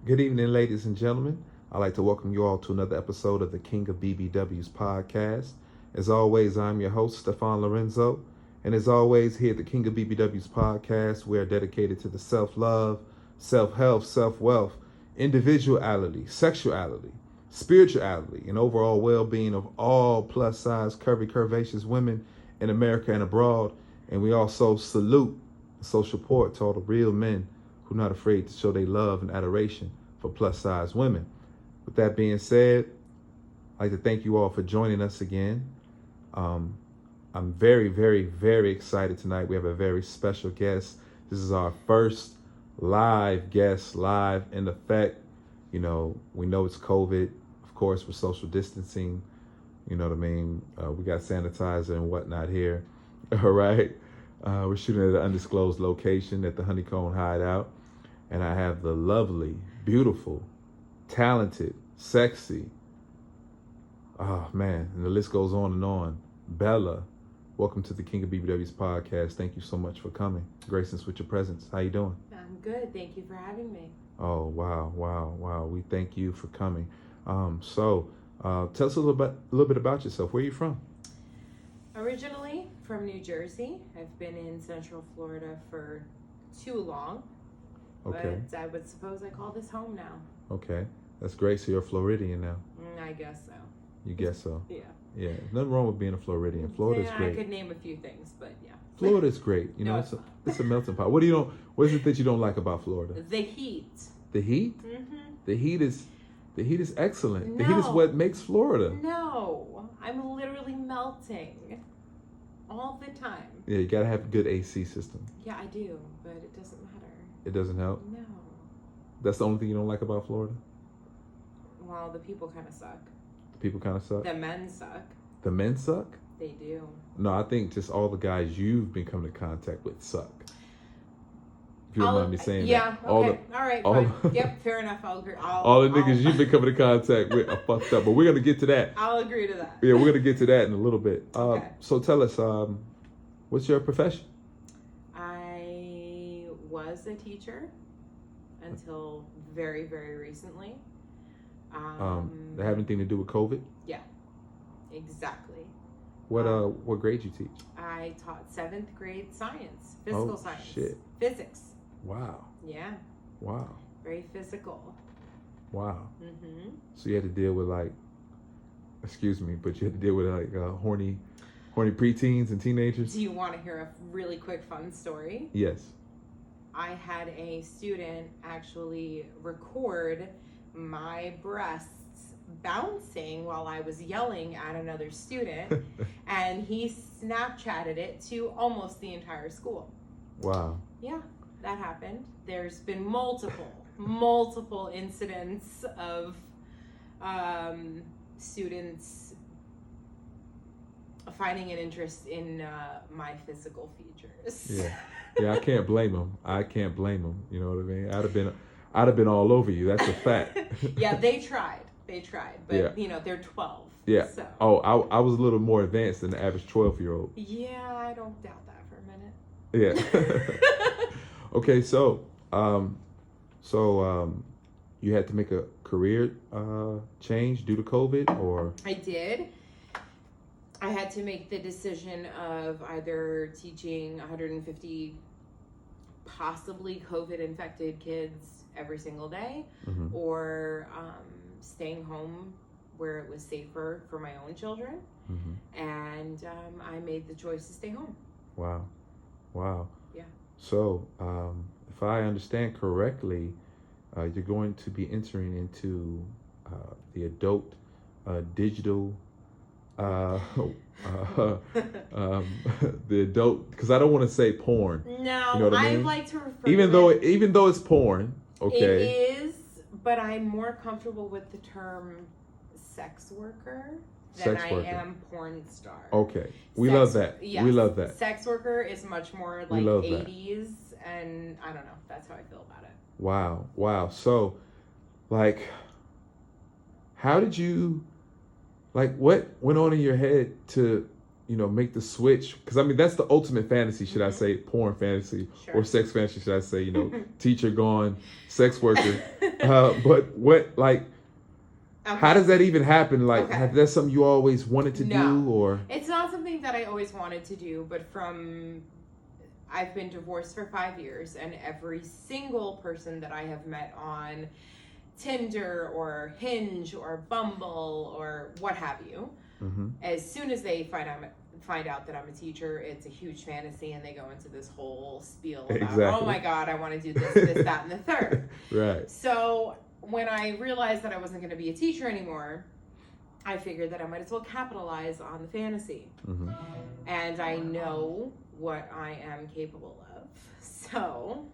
Good evening, ladies and gentlemen. I'd like to welcome you all to another episode of the Kingofbbwspodcast. As always, I'm your host, Stefan Lorenzo. And as always, here at the Kingofbbwspodcast, we are dedicated to the self-love, self-help, self-wealth, individuality, sexuality, spirituality, and overall well-being of all plus-size, curvy, curvaceous women in America and abroad. And we also salute and show support to all the real men who are not afraid to show their love and adoration for plus-size women. With that being said, I'd like to thank you all for joining us again. I'm very, very, very excited tonight. We have a very special guest. This is our first live guest, live in effect. You know, we know it's COVID. Of course, we're social distancing. You know what I mean? We got sanitizer and whatnot here. All right. We're shooting at an undisclosed location at the Honeycomb Hideout. And I have the lovely, beautiful, talented, sexy, oh man, and the list goes on and on. Bella, welcome to the Kingofbbw's podcast. Thank you so much for coming. Gracing us with your presence. How you doing? I'm good. Thank you for having me. Oh, wow. We thank you for coming. So tell us a little bit about yourself. Where are you from? Originally from New Jersey. I've been in Central Florida for too long. Okay. But I would suppose I call this home now. Okay. That's great. So you're a Floridian now. I guess so. You guess so? Yeah. Yeah. Nothing wrong with being a Floridian. Florida's great. I could name a few things, but yeah. Florida's great. You know, it's a melting pot. What is it that you don't like about Florida? The heat. The heat? Mm-hmm. The heat is excellent. The heat is what makes Florida. No. I'm literally melting. All the time. Yeah, you gotta have a good AC system. Yeah, I do, but it doesn't matter. It doesn't help? No. That's the only thing you don't like about Florida? Well, the people kind of suck. The people kind of suck? The men suck. The men suck? They do. No, I think just all the guys you've been coming in contact with suck. If you don't mind me saying yeah, that. Okay, all right, fine. Yep, fair enough, I'll agree. All the niggas you've been coming in contact with are fucked up, but we're going to get to that. I'll agree to that. Yeah, we're going to get to that in a little bit. Okay. So tell us, what's your profession? I was a teacher until very, very recently. That have anything to do with COVID? Yeah, exactly. What grade you teach? I taught 7th grade science, physical science. Shit. Physics. Wow. Yeah. Wow. Very physical. Wow. Mm-hmm. So you had to deal with excuse me, but you had to deal with horny preteens and teenagers? Do you want to hear a really quick fun story? Yes. I had a student actually record my breasts bouncing while I was yelling at another student, and he Snapchatted it to almost the entire school. Wow. Yeah, that happened. There's been multiple incidents of students finding an interest in my physical features. Yeah, I can't blame them. You know what I mean? I'd have been all over you. That's a fact. Yeah, they tried, but yeah. You know, they're 12. Yeah. So. Oh, I was a little more advanced than the average 12-year-old. Yeah, I don't doubt that for a minute. Yeah. Okay, so you had to make a career change due to COVID, or? I did. I had to make the decision of either teaching 150 possibly COVID-infected kids every single day, mm-hmm. or staying home where it was safer for my own children. Mm-hmm. And I made the choice to stay home. Wow. Yeah. So, if I understand correctly, you're going to be entering into the adult digital the adult, because I don't want to say porn. No, you know what I mean? like to refer even though it's porn. Okay. It is, but I'm more comfortable with the term sex worker than I am porn star. Okay. We love that. Yes. We love that. Sex worker is much more like 80s, and I don't know. That's how I feel about it. Wow. So, how did you, what went on in your head to, make the switch? Because, I mean, that's the ultimate fantasy, should I say, porn fantasy, or sex fantasy, should I say, teacher gone, sex worker. But what, like, Okay. how does that even happen? Like, Okay. that's something you always wanted to do, or? It's not something that I always wanted to do, but I've been divorced for 5 years, and every single person that I have met on Tinder or Hinge or Bumble or what have you, as soon as they find out that I'm a teacher, it's a huge fantasy, and they go into this whole spiel about, oh my God, I want to do this, that, and the third. Right. So when I realized that I wasn't going to be a teacher anymore, I figured that I might as well capitalize on the fantasy. And I know what I am capable of. So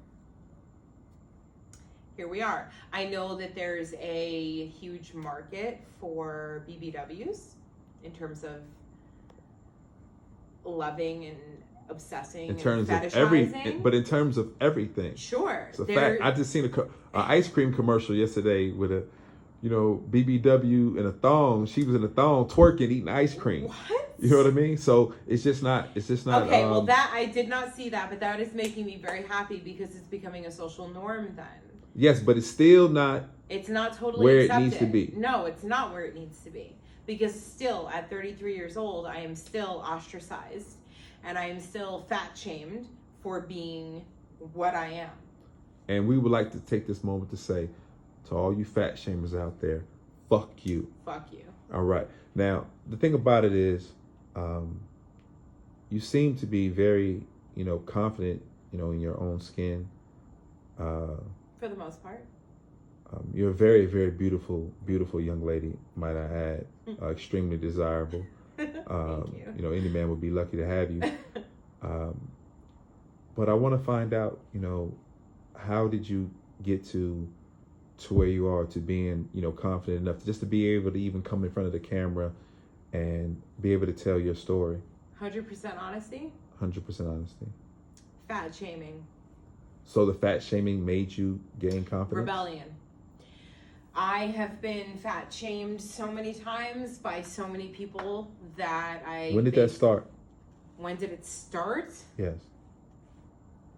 here we are. I know that there's a huge market for BBWs in terms of loving and obsessing In terms and of fetishizing. but in terms of everything. Sure. It's a fact. I just seen an ice cream commercial yesterday with a, BBW in a thong. She was in a thong twerking, eating ice cream. What? You know what I mean? So it's just not. Okay, well, that I did not see that, but that is making me very happy because it's becoming a social norm then. Yes, but it's still not. It's not totally where accepted. It needs to be. No, it's not where it needs to be. Because still, at 33 years old, I am still ostracized and I am still fat shamed for being what I am. And we would like to take this moment to say to all you fat shamers out there, fuck you. Fuck you. All right. Now, the thing about it is, you seem to be very, confident, in your own skin. For the most part. You're a very, very beautiful, beautiful young lady, might I add. Extremely desirable. Thank you. Any man would be lucky to have you. But I want to find out, how did you get to where you are, to being, confident enough just to be able to even come in front of the camera and be able to tell your story? 100% honesty? 100% honesty. Fat shaming. So the fat shaming made you gain confidence? Rebellion. I have been fat shamed so many times by so many people that When did that start? When did it start? Yes.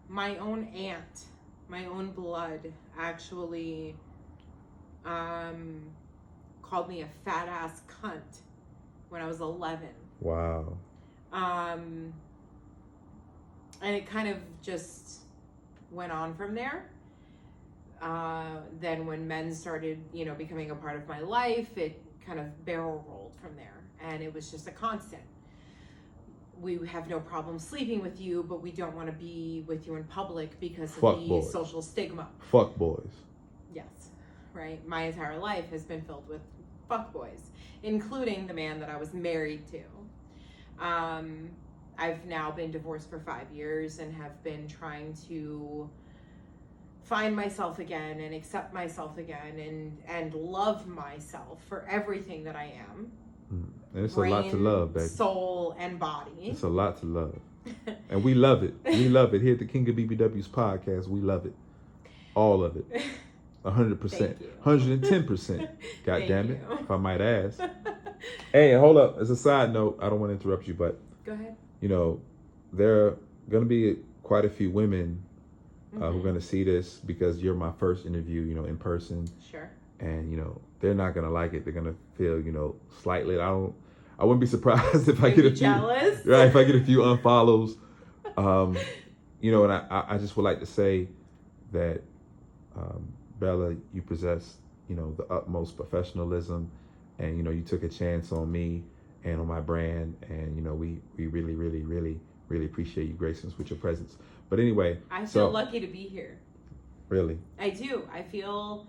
My own aunt, my own blood, actually called me a fat ass cunt when I was 11. Wow. And it kind of just went on from there. Then when men started, becoming a part of my life, it kind of barrel rolled from there. And it was just a constant. We have no problem sleeping with you, but we don't want to be with you in public because of the social stigma. Fuck boys. Yes, right? My entire life has been filled with fuck boys, including the man that I was married to. I've now been divorced for 5 years and have been trying to find myself again and accept myself again and love myself for everything that I am. And it's brain, a lot to love, baby. Soul, and body. It's a lot to love. And we love it. We love it. Here at the King of BBW's podcast, we love it. All of it. 100%. 110%. God damn it, if I might ask. Hey, hold up. As a side note, I don't want to interrupt you, but go ahead. There are going to be quite a few women who are going to see this because you're my first interview, in person. Sure. And, they're not going to like it. They're going to feel, slightly. I wouldn't be surprised if I get a few. Jealous? Right, if I get a few unfollows. And I just would like to say that, Bella, you possess, the utmost professionalism, and, you took a chance on me and on my brand, and, we really, really, really, really appreciate you gracing us with your presence. But anyway. I feel lucky to be here. Really? I do. I feel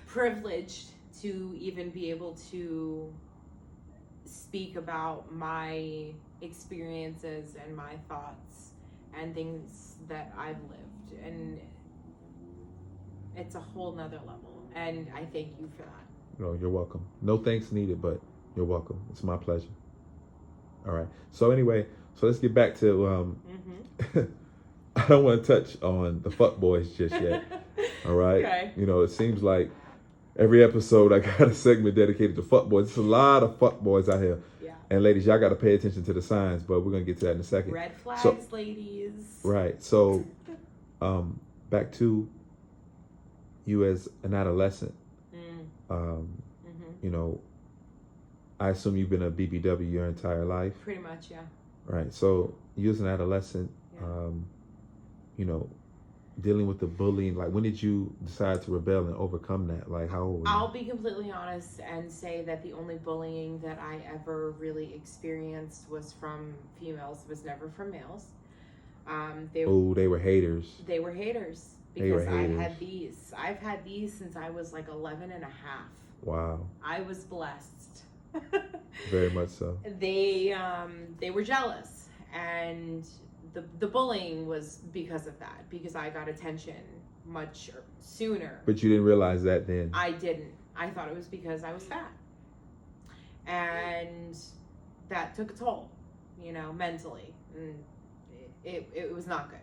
privileged to even be able to speak about my experiences and my thoughts and things that I've lived. And it's a whole nother level. And I thank you for that. No, you're welcome. No thanks needed, but you're welcome. It's my pleasure. All right. So anyway, let's get back to, I don't want to touch on the fuck boys just yet. All right. Okay. It seems like every episode I got a segment dedicated to fuck boys. There's a lot of fuck boys out here. Yeah. And ladies, y'all got to pay attention to the signs, but we're going to get to that in a second. Red flags, ladies. Right. So, back to you as an adolescent, Mm-hmm. you know, I assume you've been a BBW your entire life. Pretty much, yeah. Right. So you as an adolescent, Yeah. you know, dealing with the bullying, like when did you decide to rebel and overcome that? Like how old were you? I'll be completely honest and say that the only bullying that I ever really experienced was from females. It was never from males. They were haters. They were haters They were because haters. I've had these since I was like 11 and a half. Wow. I was blessed. Very much so. They were jealous, and the bullying was because of that, because I got attention much sooner. But you didn't realize that then. I didn't. I thought it was because I was fat. And that took a toll, you know, mentally. And it was not good.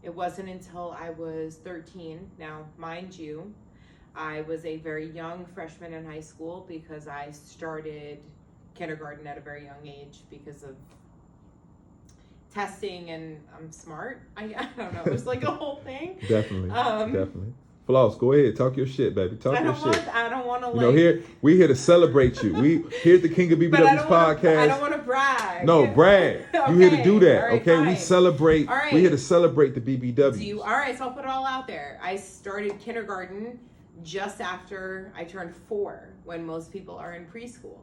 It wasn't until I was 13. Now, mind you, I was a very young freshman in high school because I started kindergarten at a very young age because of testing, and I'm smart. I don't know. It was like a whole thing. Definitely. Definitely. Floss, go ahead. Talk your shit, baby. Talk your shit. I don't want to like... You know, we're here to celebrate you. We here at the King of BBW's podcast. I don't want to brag. No, brag. Okay. You here to do that, Right, okay? fine. We celebrate. All right. We're here to celebrate the BBWs. All right, so I'll put it all out there. I started kindergarten just after I turned 4, when most people are in preschool.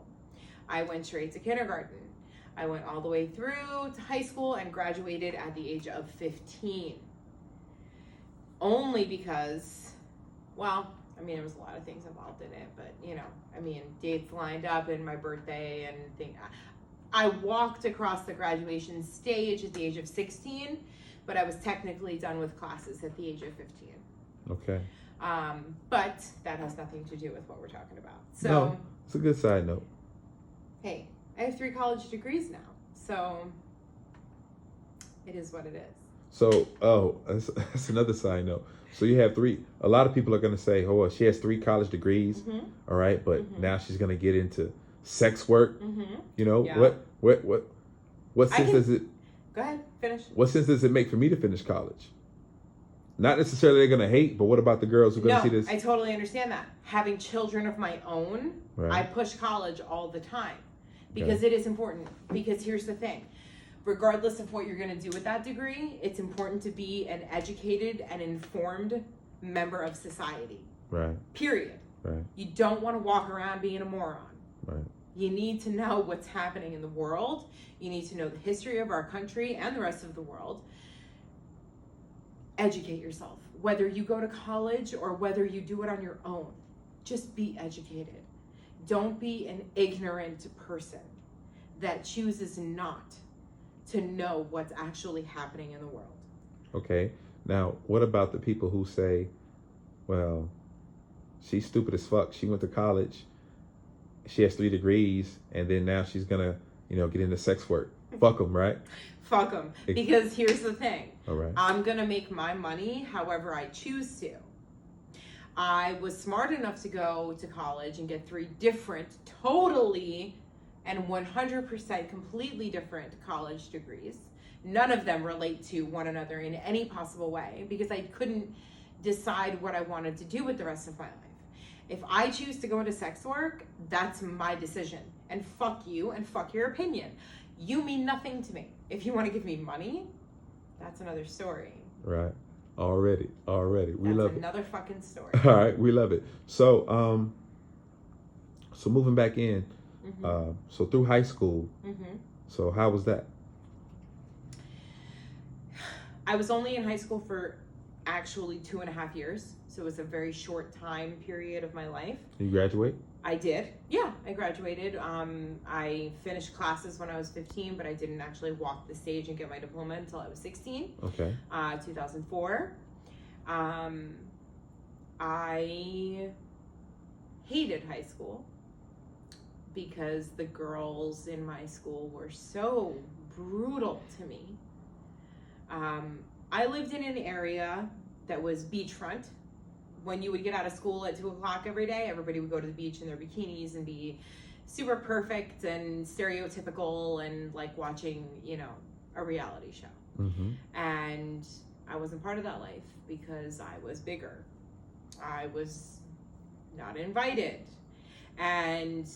I went straight to kindergarten. I went all the way through to high school and graduated at the age of 15. Only because, well, I mean, there was a lot of things involved in it, but, you know, I mean, dates lined up and my birthday and things. I walked across the graduation stage at the age of 16, but I was technically done with classes at the age of 15. Okay. But that has nothing to do with what we're talking about. So, no, it's a good side note. Hey, I have 3 college degrees now, so it is what it is. So, that's another side note. So you have 3. A lot of people are going to say, oh, well, she has 3 college degrees, all right, but now she's going to get into sex work. You know, Yeah. what sense does it? Go ahead, finish. What sense does it make for me to finish college? Not necessarily they're going to hate, but what about the girls who are going to see this? I totally understand that. Having children of my own, Right. I push college all the time because it is important. Because here's the thing. Regardless of what you're going to do with that degree, it's important to be an educated and informed member of society. Right. Period. Right. You don't want to walk around being a moron. Right. You need to know what's happening in the world. You need to know the history of our country and the rest of the world. Educate yourself. Whether you go to college or whether you do it on your own, just be educated. Don't be an ignorant person that chooses not to know what's actually happening in the world. Okay. Now, what about the people who say, well, she's stupid as fuck. She went to college. She has 3 degrees, and then now she's going to, get into sex work. Fuck them, right? Fuck them. Because here's the thing. All right. I'm going to make my money however I choose to. I was smart enough to go to college and get 3 different, totally and 100% completely different college degrees. None of them relate to one another in any possible way because I couldn't decide what I wanted to do with the rest of my life. If I choose to go into sex work, that's my decision. And fuck you and fuck your opinion. You mean nothing to me. If you want to give me money, that's another story. Right. Already. We love it. That's another fucking story. All right. We love it. So, so moving back in, so through high school, so how was that? I was only in high school for actually 2.5 years. So it was a very short time period of my life. You graduate? I did. Yeah, I graduated. I finished classes when I was 15, but I didn't actually walk the stage and get my diploma until I was 16. Okay. 2004. I hated high school because the girls in my school were so brutal to me. I lived in an area that was beachfront. When you would get out of school at 2 o'clock every day, everybody would go to the beach in their bikinis and be super perfect and stereotypical and like watching, a reality show. And I wasn't part of that life because I was bigger. I was not invited. And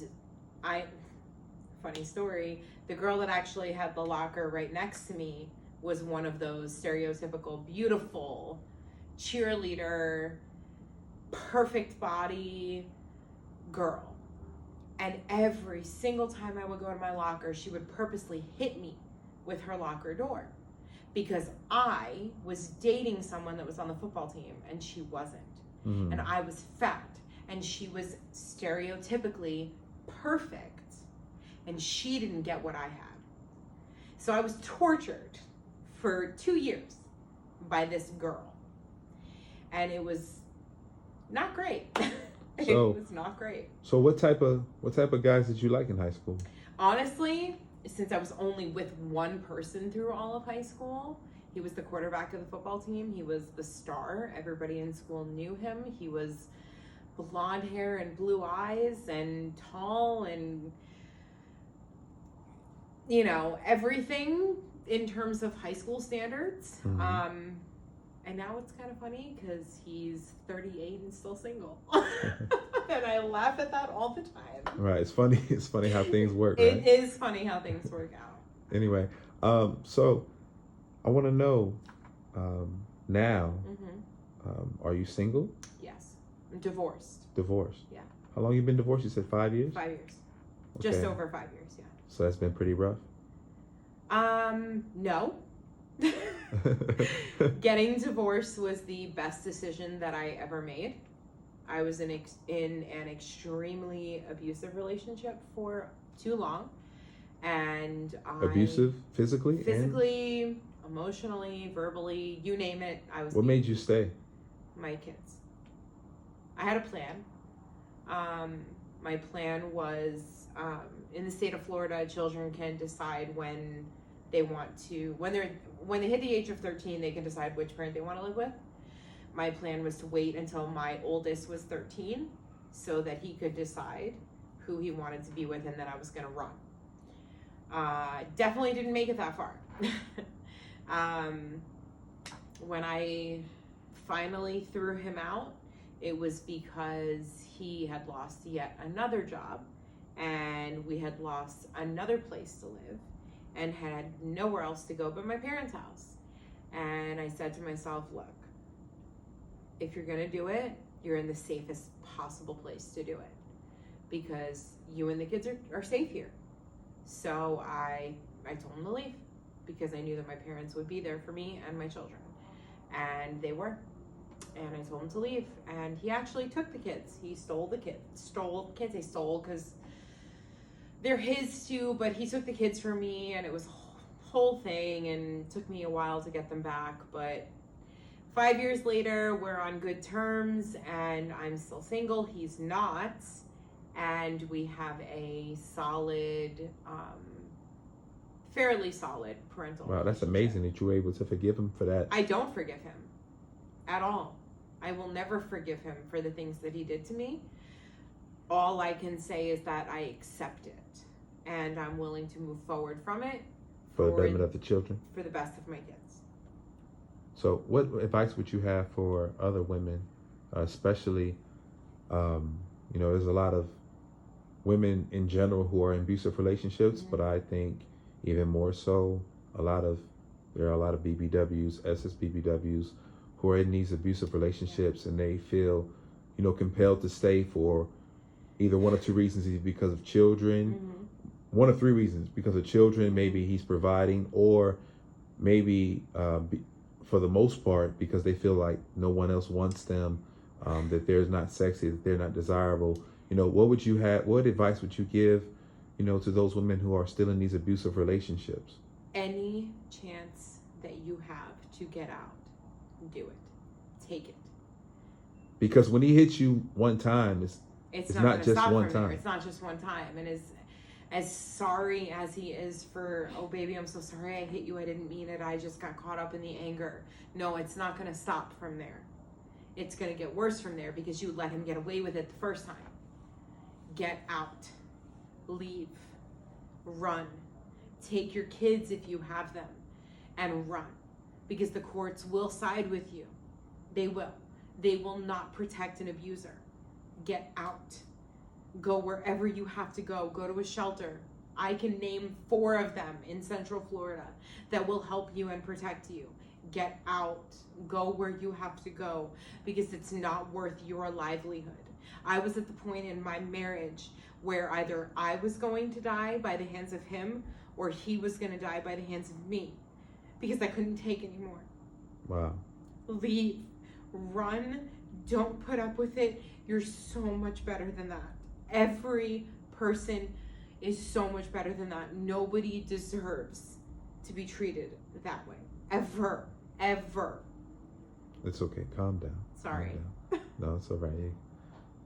funny story, the girl that actually had the locker right next to me was one of those stereotypical, beautiful cheerleader, perfect body girl. And every single time I would go to my locker, she would purposely hit me with her locker door because I was dating someone that was on the football team and she wasn't. And I was fat and she was stereotypically perfect and she didn't get what I had. So I was tortured for 2 years by this girl. And it was not great. It was not great. So what type of guys did you like in high school? Honestly, since I was only with one person through all of high school, he was the quarterback of the football team. He was the star. Everybody in school knew him. He was blonde hair and blue eyes and tall and, you know, everything in terms of high school standards. And now it's kind of funny because he's 38 and still single. And I laugh at that all the time. Right. It's funny. It's funny how things work, right? It is funny how things work out. Anyway, so I want to know now, are you single? Yes. I'm divorced. Divorced? Yeah. How long you been divorced? You said 5 years? 5 years. Okay. Just over 5 years, yeah. So that's been pretty rough? No. Getting divorced was the best decision that I ever made. I was in an extremely abusive relationship for too long. And Abusive? Physically? Physically, emotionally, verbally, you name it. What made you stay? My kids. I had a plan. My plan was, in the state of Florida, children can decide when they want to, when they hit the age of 13, they can decide which parent they want to live with. My plan was to wait until my oldest was 13 so that he could decide who he wanted to be with, and then I was going to run. Definitely didn't make it that far. When I finally threw him out, it was because he had lost yet another job and we had lost another place to live and had nowhere else to go but my parents' house. And I said to myself, look, if you're gonna do it, you're in the safest possible place to do it because you and the kids are safe here. So I told him to leave because I knew that my parents would be there for me and my children. And they were. And I told him to leave. And he actually took the kids. He stole the kids. Can't say stole because they're his too, but he took the kids from me and it was a whole thing and it took me a while to get them back. But 5 years later, we're on good terms and I'm still single. He's not. And we have a solid, fairly solid parental Wow, that's amazing that you were able to forgive him for that. I don't forgive him at all. I will never forgive him for the things that he did to me. All I can say is that I accept it and I'm willing to move forward from it. For the betterment of the children? For the best of my kids. So what advice would you have for other women, especially, there's a lot of women in general who are in abusive relationships, but I think even more so, there are a lot of BBWs, SSBBWs, who are in these abusive relationships and they feel, compelled to stay for either one or two reasons, either because of children, one of three reasons, because of children, maybe he's providing, or maybe for the most part, because they feel like no one else wants them, that they're not sexy, that they're not desirable. What advice would you give, to those women who are still in these abusive relationships? Any chance that you have to get out, do it. Take it. Because when he hits you one time, it's not just one time. It's not just one time. And as sorry as he is for, oh baby, I'm so sorry I hit you, I didn't mean it, I just got caught up in the anger. No, it's not going to stop from there. It's going to get worse from there because you let him get away with it the first time. Get out. Leave. Run. Take your kids if you have them and run. because the courts will side with you. They will. They will not protect an abuser. Get out. Go wherever you have to go. Go to a shelter. I can name 4 of them in Central Florida that will help you and protect you. Get out. Go where you have to go, because it's not worth your livelihood. I was at the point in my marriage where either I was going to die by the hands of him or he was going to die by the hands of me, because I couldn't take anymore. Wow. Leave. Run. Don't put up with it. You're so much better than that. Every person is so much better than that. Nobody deserves to be treated that way. Ever. Ever. It's okay. Calm down. Sorry. Calm down. No, it's all right.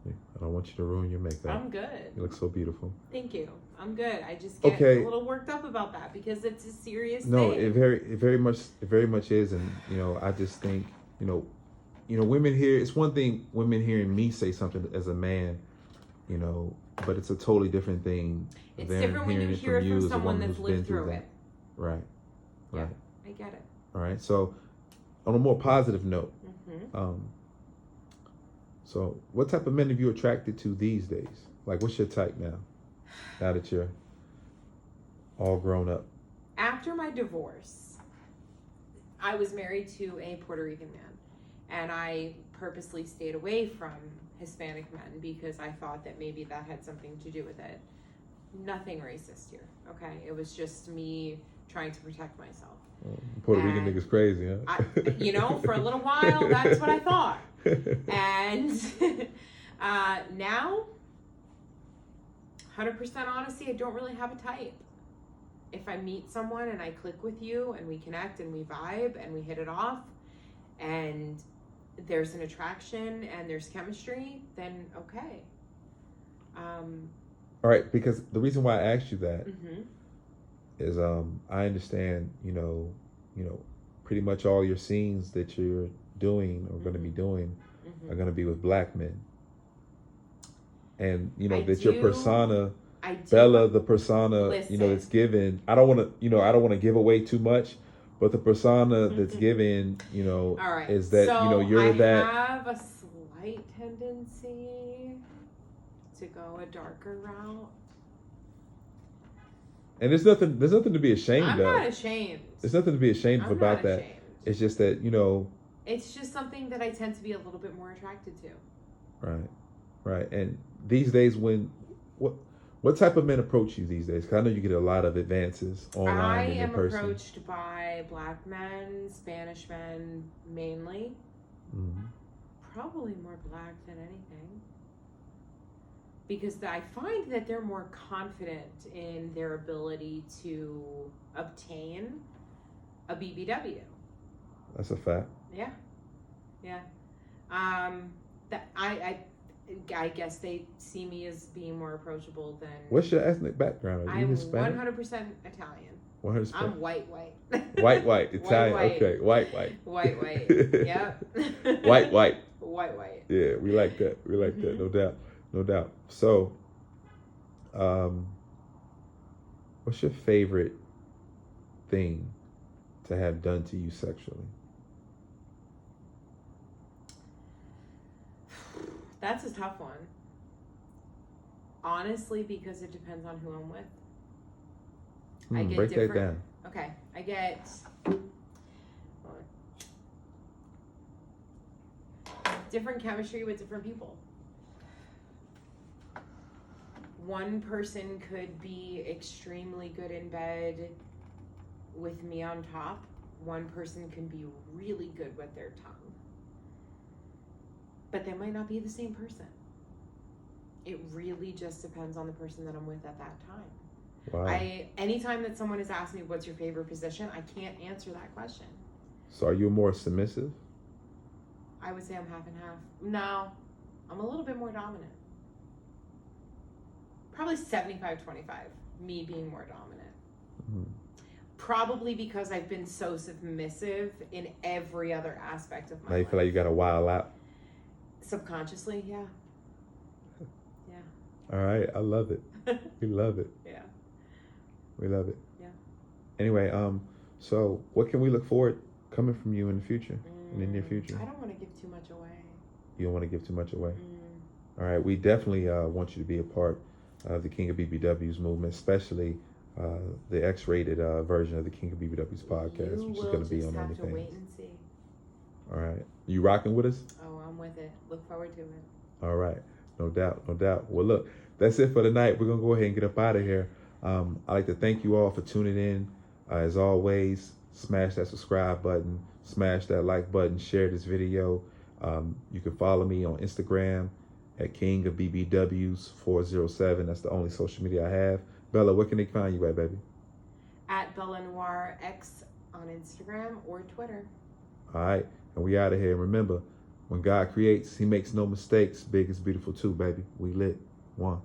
I don't want you to ruin your makeup. I'm good. You look so beautiful. Thank you. I'm good. I just get a little worked up about that because it's a serious thing. No, it very much is, and I just think women hear. It's one thing women hearing me say something as a man, but it's a totally different thing. It's different when you hear it from someone that's lived through it. Right. Yeah, I get it. All right. So, on a more positive note, so what type of men have you attracted to these days? Like, what's your type now? Now that you're all grown up. After my divorce, I was married to a Puerto Rican man, and I purposely stayed away from Hispanic men because I thought that maybe that had something to do with it. Nothing racist here, okay? It was just me trying to protect myself. Puerto Rican nigga's crazy, huh? For a little while, that's what I thought. And now, 100% honesty, I don't really have a type. If I meet someone and I click with you and we connect and we vibe and we hit it off and there's an attraction and there's chemistry, then okay. All right, because the reason why I asked you that is I understand, pretty much all your scenes that you're doing or going to be doing are going to be with black men. And, your persona, Bella, the persona, that's given, I don't want to give away too much, but the persona that's given, all right. Is that, you're that. I have a slight tendency to go a darker route. And there's nothing to be ashamed of. I'm not ashamed. There's nothing to be ashamed of about that. It's just that, It's just something that I tend to be a little bit more attracted to. Right. And these days, what type of men approach you these days? Because I know you get a lot of advances online and in person. I am approached by black men, Spanish men, mainly. Mm-hmm. Probably more black than anything. Because I find that they're more confident in their ability to obtain a BBW. That's a fact. Yeah. That I guess they see me as being more approachable than. What's your ethnic background? Are you I'm Hispanic? 100% Italian. 100%. I'm white. White, Italian. White. Okay, white. White. Yep. White. Yeah, we like that. No doubt. So, what's your favorite thing to have done to you sexually? That's a tough one. Honestly, because it depends on who I'm with. I get break different. That down. Okay, I get different chemistry with different people. One person could be extremely good in bed with me on top. One person can be really good with their tongue. But they might not be the same person. It really just depends on the person that I'm with at that time. Wow. Anytime that someone has asked me what's your favorite position, I can't answer that question. So are you more submissive? I would say I'm half and half. No, I'm a little bit more dominant. Probably 75-25, me being more dominant. Mm-hmm. Probably because I've been so submissive in every other aspect of my life. Now you feel like you got to wild out? Subconsciously, yeah. All right, I love it. We love it. Yeah. We love it. Yeah. Anyway, so what can we look forward coming from you in the future, in the near future? I don't want to give too much away. You don't want to give too much away? All right, we definitely want you to be a part of the King of BBW's movement, especially the X-rated version of the King of BBW's podcast, which is going to be on have OnlyFans. to wait and see. All right, you rocking with us? Oh, I'm with it. Look forward to it. All right, no doubt, no doubt. Well, look, that's it for tonight. We're gonna go ahead and get up out of here. I'd like to thank you all for tuning in. As always, smash that subscribe button, smash that like button, share this video. You can follow me on Instagram at Kingofbbws407. That's the only social media I have. Bella, where can they find you at, baby? At Bella Noir X on Instagram or Twitter. All right, and we out of here. Remember, when God creates, he makes no mistakes. Big is beautiful too, baby. We lit. One.